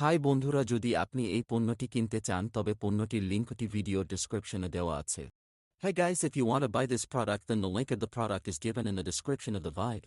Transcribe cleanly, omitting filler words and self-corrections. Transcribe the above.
High বন্ধুরা, যদি আপনি এই পণ্যটি কিনতে চান তবে পণ্যটির লিঙ্কটি ভিডিও ডেসক্রিপশনে দেওয়া আছে। Hey guys, if you want to buy this product, then the link of the product is given in the description of the video.